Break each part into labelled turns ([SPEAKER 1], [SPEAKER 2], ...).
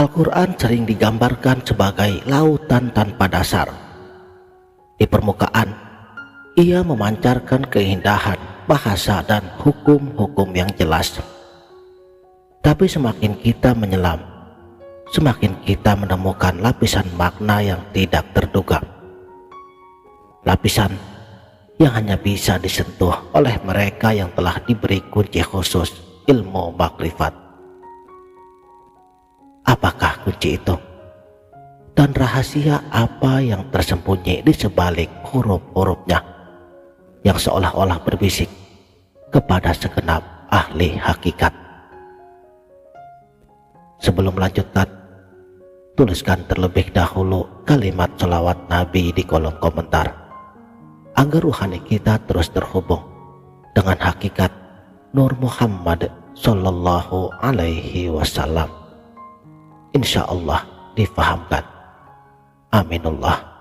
[SPEAKER 1] Al-Quran sering digambarkan sebagai lautan tanpa dasar. Di permukaan, ia memancarkan keindahan, bahasa, dan hukum-hukum yang jelas. Tapi semakin kita menyelam, semakin kita menemukan lapisan makna yang tidak terduga. Lapisan yang hanya bisa disentuh oleh mereka yang telah diberi kunci khusus ilmu makrifat. Apakah kunci itu? Dan rahasia apa yang tersembunyi di sebalik huruf-hurufnya yang seolah-olah berbisik kepada segenap ahli hakikat? Sebelum melanjutkan, tuliskan terlebih dahulu kalimat sholawat Nabi di kolom komentar agar ruhani kita terus terhubung dengan hakikat Nur Muhammad Sallallahu Alaihi Wasallam. Insya Allah difahamkan. Aminullah.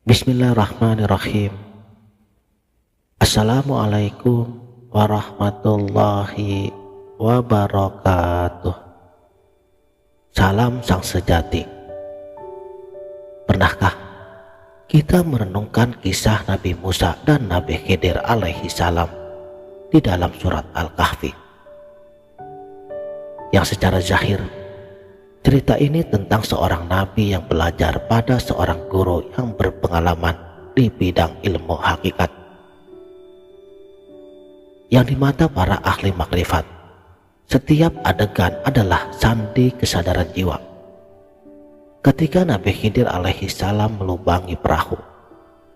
[SPEAKER 1] Bismillahirrahmanirrahim. Assalamualaikum warahmatullahi wabarakatuh. Salam sang sejati. Pernahkah kita merenungkan kisah Nabi Musa dan Nabi Khidir alaihi salam di dalam surat Al-Kahfi? Yang secara zahir, cerita ini tentang seorang nabi yang belajar pada seorang guru yang berpengalaman di bidang ilmu hakikat. Yang di mata para ahli makrifat, setiap adegan adalah sandi kesadaran jiwa. Ketika Nabi Khidir alaihi salam melubangi perahu,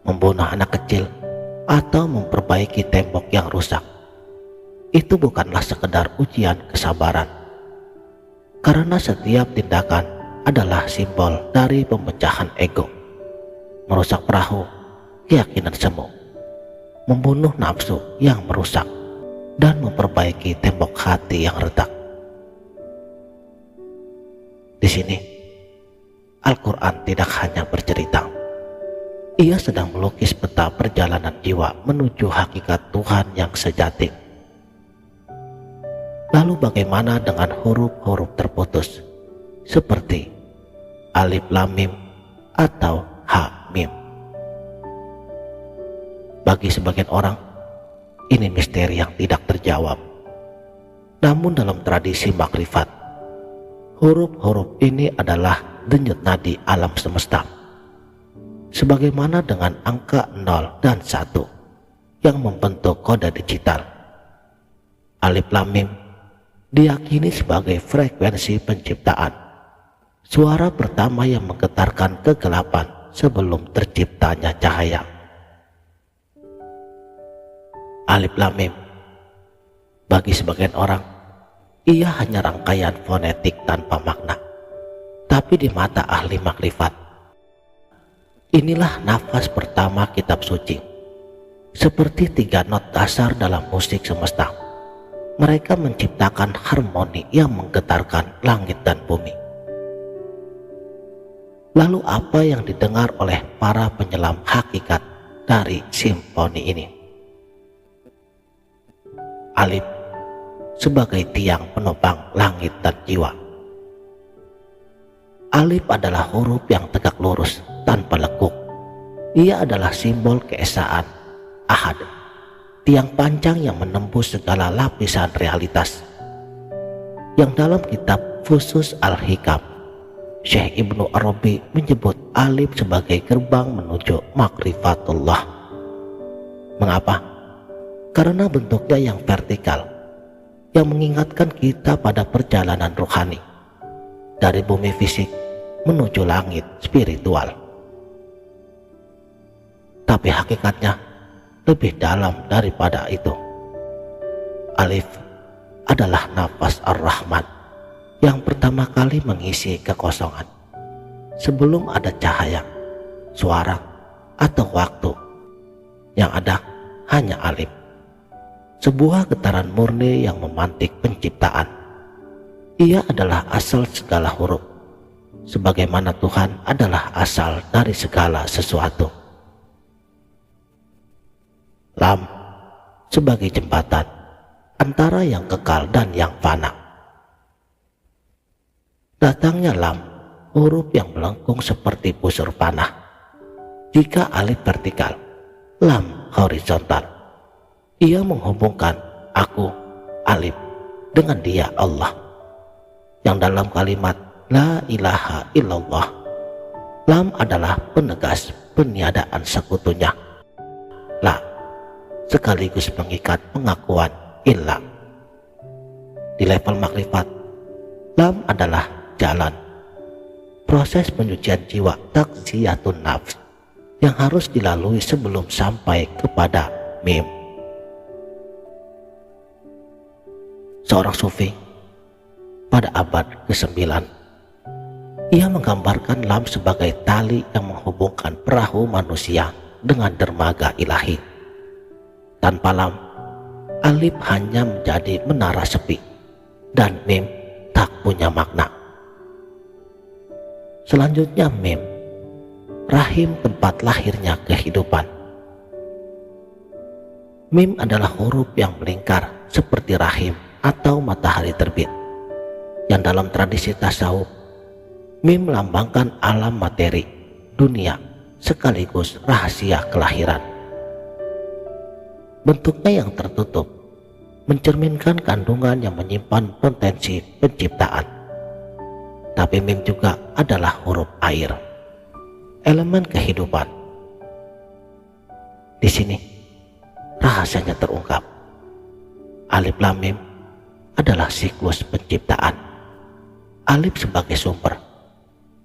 [SPEAKER 1] membunuh anak kecil, atau memperbaiki tembok yang rusak, itu bukanlah sekedar ujian kesabaran. Karena setiap tindakan adalah simbol dari pemecahan ego, merusak perahu, keyakinan semu, membunuh nafsu yang merusak, dan memperbaiki tembok hati yang retak. Di sini, Al-Quran tidak hanya bercerita. Ia sedang melukis peta perjalanan jiwa menuju hakikat Tuhan yang sejati. Lalu bagaimana dengan huruf-huruf terputus seperti alif lam mim atau ha mim? Bagi sebagian orang, ini misteri yang tidak terjawab. Namun dalam tradisi makrifat, huruf-huruf ini adalah denyut nadi alam semesta. Sebagaimana dengan angka 0 dan 1 yang membentuk kode digital. Alif lam mim diyakini sebagai frekuensi penciptaan, suara pertama yang menggetarkan kegelapan sebelum terciptanya cahaya. Alif lam mim, bagi sebagian orang, ia hanya rangkaian fonetik tanpa makna. Tapi di mata ahli makrifat, inilah nafas pertama kitab suci. Seperti 3 not dasar dalam musik semesta, mereka menciptakan harmoni yang menggetarkan langit dan bumi. Lalu apa yang didengar oleh para penyelam hakikat dari simfoni ini? Alif sebagai tiang penopang langit dan jiwa. Alif adalah huruf yang tegak lurus tanpa lekuk. Ia adalah simbol keesaan Ahad, tiang panjang yang menembus segala lapisan realitas. Yang dalam kitab Fusus Al-Hikam, Syekh Ibnu Arabi menyebut alif sebagai gerbang menuju makrifatullah. Mengapa? Karena bentuknya yang vertikal, yang mengingatkan kita pada perjalanan rohani dari bumi fisik menuju langit spiritual. Tapi hakikatnya lebih dalam daripada itu. Alif adalah nafas Ar-Rahman yang pertama kali mengisi kekosongan. Sebelum ada cahaya, suara, atau waktu, yang ada hanya alif. Sebuah getaran murni yang memantik penciptaan. Ia adalah asal segala huruf, sebagaimana Tuhan adalah asal dari segala sesuatu. Lam sebagai jembatan antara yang kekal dan yang fana. Datangnya lam, huruf yang melengkung seperti busur panah. Jika alif vertikal, lam horizontal. Ia menghubungkan aku, alif, dengan dia Allah. Yang dalam kalimat la ilaha illallah, lam adalah penegas peniadaan sekutunya. La sekaligus mengikat pengakuan illah. Di level makrifat, lam adalah jalan, proses penyucian jiwa taksiyatun nafs yang harus dilalui sebelum sampai kepada mim. Seorang sufi pada abad ke-9, ia menggambarkan lam sebagai tali yang menghubungkan perahu manusia dengan dermaga ilahi. Tanpa lam, alif hanya menjadi menara sepi dan mim tak punya makna. Selanjutnya mim, rahim tempat lahirnya kehidupan. Mim adalah huruf yang melingkar seperti rahim atau matahari terbit, yang dalam tradisi tasawuf, mim melambangkan alam materi, dunia, sekaligus rahasia kelahiran. Bentuknya yang tertutup mencerminkan kandungan yang menyimpan potensi penciptaan. Tapi mim juga adalah huruf air, elemen kehidupan. Di sini rahasianya terungkap. Alif lam mim adalah siklus penciptaan. Alif sebagai sumber,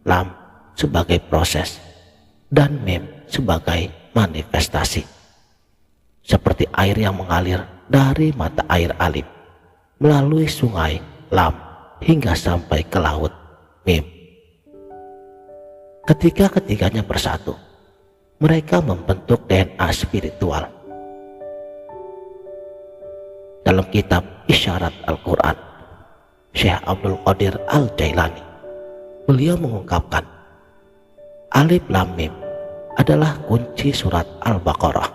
[SPEAKER 1] lam sebagai proses, dan mim sebagai manifestasi. Seperti air yang mengalir dari mata air alif melalui sungai lam hingga sampai ke laut mim. Ketika ketiganya bersatu, mereka membentuk DNA spiritual. Dalam kitab Isyarat Al-Quran, Syekh Abdul Qadir Al-Jailani, beliau mengungkapkan, alif lam mim adalah kunci surat Al-Baqarah,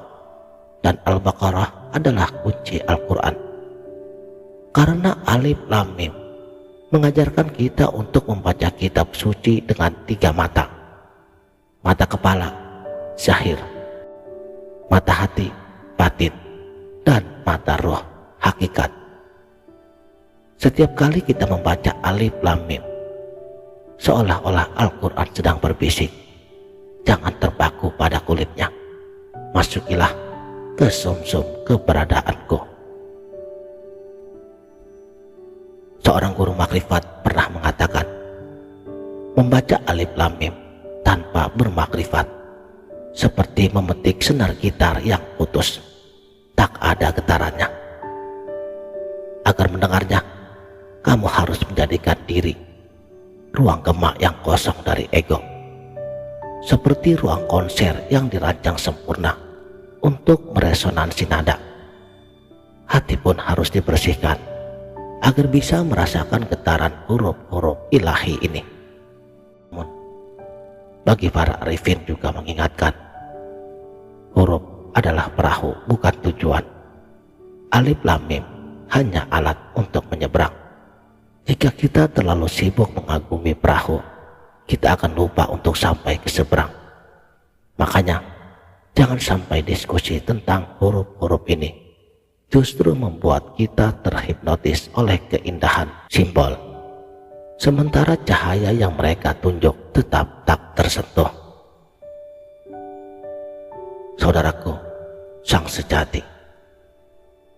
[SPEAKER 1] dan Al-Baqarah adalah kunci Al-Quran. Karena alif lam mim mengajarkan kita untuk membaca kitab suci dengan 3 mata. Mata kepala, zahir, mata hati, batin, dan mata roh, hakikat. Setiap kali kita membaca alif lam mim, seolah-olah Al-Quran sedang berbisik, jangan terpaku pada kulitnya, masukilah ke sumsum keberadaanku. Seorang guru makrifat pernah mengatakan, membaca alif lam mim tanpa bermakrifat seperti memetik senar gitar yang putus, tak ada getarannya. Agar mendengarnya, kamu harus menjadikan diri ruang gemak yang kosong dari ego, seperti ruang konser yang dirancang sempurna untuk meresonansi nada. Hati pun harus dibersihkan agar bisa merasakan getaran huruf-huruf ilahi ini. Namun, bagi para arifin juga mengingatkan, huruf adalah perahu, bukan tujuan. Alif lam mim hanya alat untuk menyeberang. Jika kita terlalu sibuk mengagumi perahu, kita akan lupa untuk sampai ke seberang. Makanya, jangan sampai diskusi tentang huruf-huruf ini justru membuat kita terhipnotis oleh keindahan simbol, sementara cahaya yang mereka tunjuk tetap tak tersentuh. Saudaraku, sang sejati,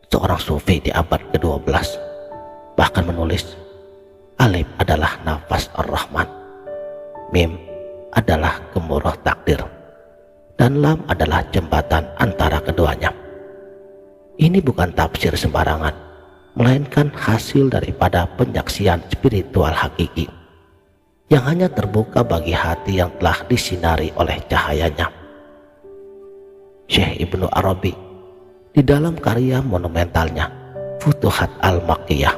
[SPEAKER 1] seorang sufi di abad ke-12 bahkan menulis, alif adalah nafas Ar-Rahman, mim adalah gemuruh takdir, dan lam adalah jembatan antara keduanya. Ini bukan tafsir sembarangan, melainkan hasil daripada penyaksian spiritual hakiki yang hanya terbuka bagi hati yang telah disinari oleh cahayanya. Syekh Ibnu Arabi di dalam karya monumentalnya Futuhat Al-Makkiyah,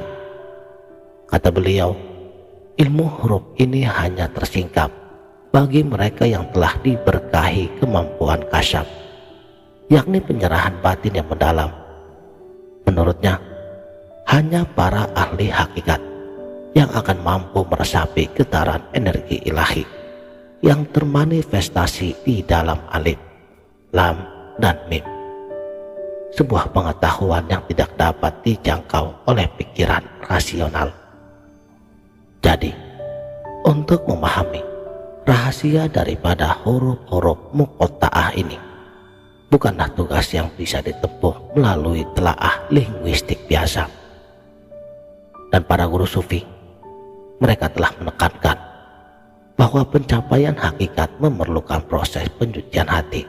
[SPEAKER 1] kata beliau, ilmu huruf ini hanya tersingkap bagi mereka yang telah diberkahi kemampuan kasyaf, yakni penyerahan batin yang mendalam. Menurutnya, hanya para ahli hakikat yang akan mampu meresapi getaran energi ilahi yang termanifestasi di dalam alif, lam, dan mim. Sebuah pengetahuan yang tidak dapat dijangkau oleh pikiran rasional. Jadi, untuk memahami rahasia daripada huruf-huruf muqatta'ah ini bukanlah tugas yang bisa ditempuh melalui telaah linguistik biasa. Dan para guru sufi, mereka telah menekankan bahwa pencapaian hakikat memerlukan proses pencucian hati,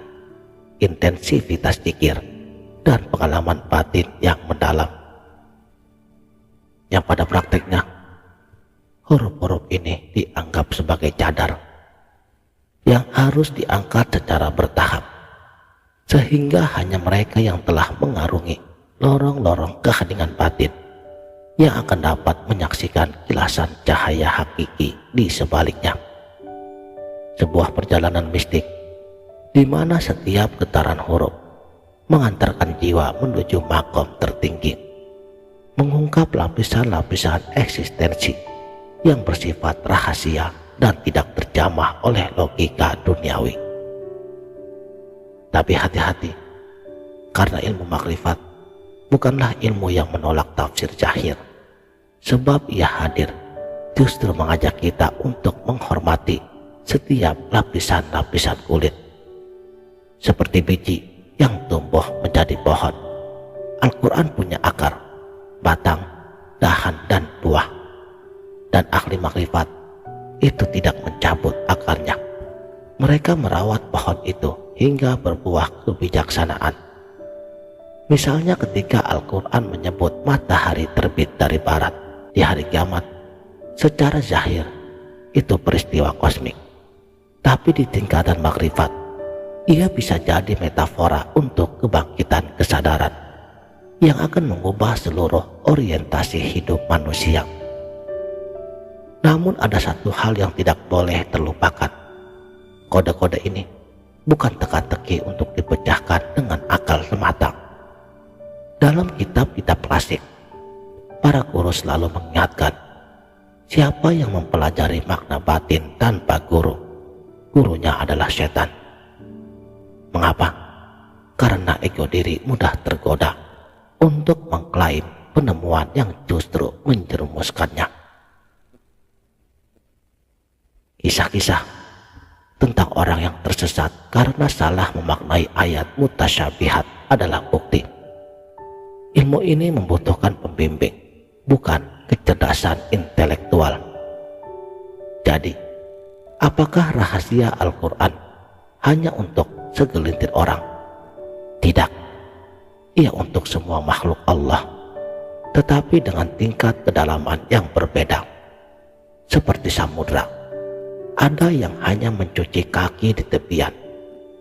[SPEAKER 1] intensivitas zikir, dan pengalaman batin yang mendalam. Yang pada prakteknya, huruf-huruf ini dianggap sebagai cadar yang harus diangkat secara bertahap, sehingga hanya mereka yang telah mengarungi lorong-lorong keheningan batin yang akan dapat menyaksikan kilasan cahaya hakiki di sebaliknya. Sebuah perjalanan mistik di mana setiap getaran huruf mengantarkan jiwa menuju makom tertinggi, mengungkap lapisan-lapisan eksistensi yang bersifat rahasia dan tidak terjamah oleh logika duniawi. Tapi hati-hati, karena ilmu makrifat bukanlah ilmu yang menolak tafsir zahir, sebab ia hadir justru mengajak kita untuk menghormati setiap lapisan-lapisan kulit. Seperti biji yang tumbuh menjadi pohon, Al-Quran punya akar, batang, dahan, dan buah. Dan ahli makrifat itu tidak mencabut akarnya. Mereka merawat pohon itu hingga berbuah kebijaksanaan. Misalnya ketika Al-Quran menyebut matahari terbit dari barat di hari kiamat, secara zahir itu peristiwa kosmik. Tapi di tingkatan makrifat, ia bisa jadi metafora untuk kebangkitan kesadaran yang akan mengubah seluruh orientasi hidup manusia. Namun ada satu hal yang tidak boleh terlupakan. Kode-kode ini bukan teka-teki untuk dipecahkan dengan akal semata. Dalam kitab-kitab klasik, para guru selalu mengingatkan, siapa yang mempelajari makna batin tanpa guru, gurunya adalah setan. Mengapa? Karena ego diri mudah tergoda untuk mengklaim penemuan yang justru menjerumuskannya. Kisah-kisah tentang orang yang tersesat karena salah memaknai ayat mutasyabihat adalah bukti. Ilmu ini membutuhkan pembimbing, bukan kecerdasan intelektual. Jadi, apakah rahasia Al-Quran hanya untuk segelintir orang? Tidak, ia untuk semua makhluk Allah, tetapi dengan tingkat kedalaman yang berbeda. Seperti samudra, ada yang hanya mencuci kaki di tepian,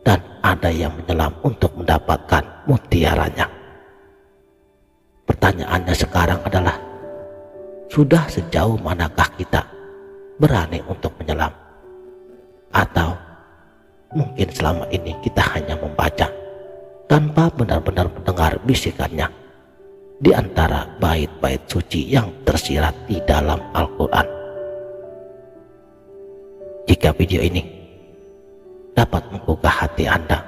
[SPEAKER 1] dan ada yang menyelam untuk mendapatkan mutiaranya. Pertanyaannya sekarang adalah, sudah sejauh manakah kita berani untuk menyelam? Atau mungkin selama ini kita hanya membaca tanpa benar-benar mendengar bisikannya di antara bait-bait suci yang tersirat di dalam Al-Quran. Jika video ini dapat menggugah hati Anda,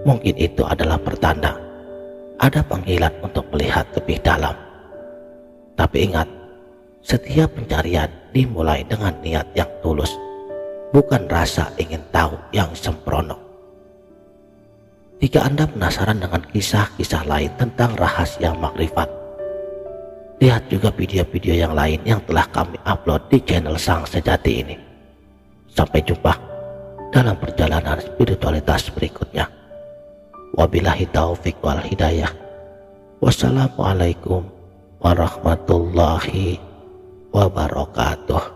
[SPEAKER 1] mungkin itu adalah pertanda ada panggilan untuk melihat lebih dalam. Tapi ingat, setiap pencarian dimulai dengan niat yang tulus, bukan rasa ingin tahu yang sembrono. Jika Anda penasaran dengan kisah-kisah lain tentang rahasia makrifat, lihat juga video-video yang lain yang telah kami upload di channel Sang Sejati ini. Sampai jumpa dalam perjalanan spiritualitas berikutnya. Wabillahi taufik wal hidayah. Wassalamualaikum warahmatullahi wabarakatuh.